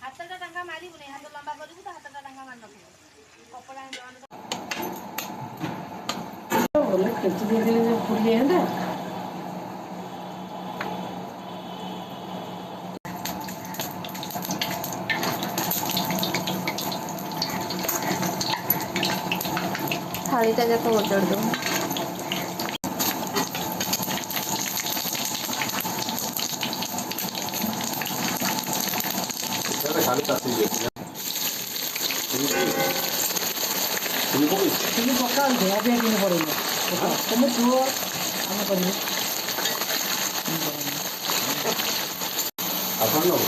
हातटा टांगा मारी बुने हाथ लंबा करू तो हातटा टांगा मान रखो कपड़ा बोले खिच दे देले जो पूरी है ना थालीटा जाक ओटड़ दो खाली तासी ये ini bakal deh ada yang ini boleh kamu jual apa boleh apa lo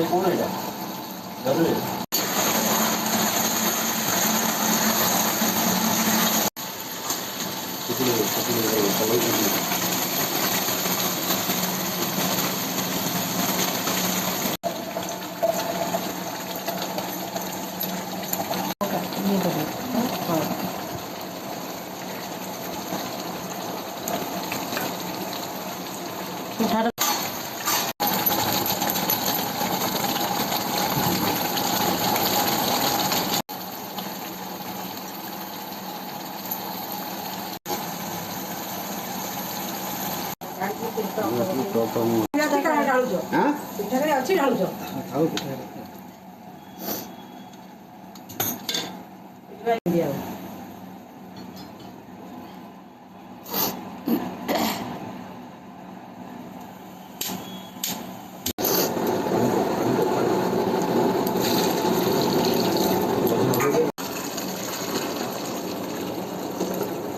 कौन है जरूर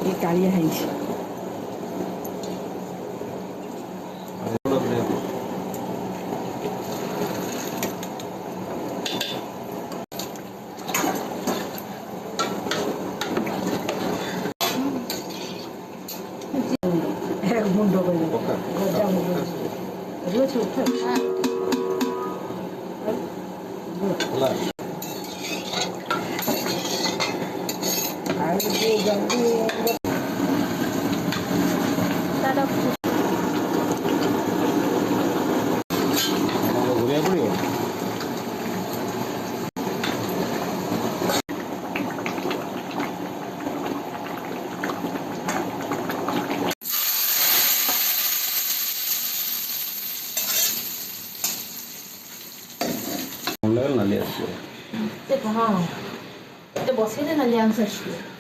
ये कालिया है mundo con el नाली हाँ तो बस नाली आंसर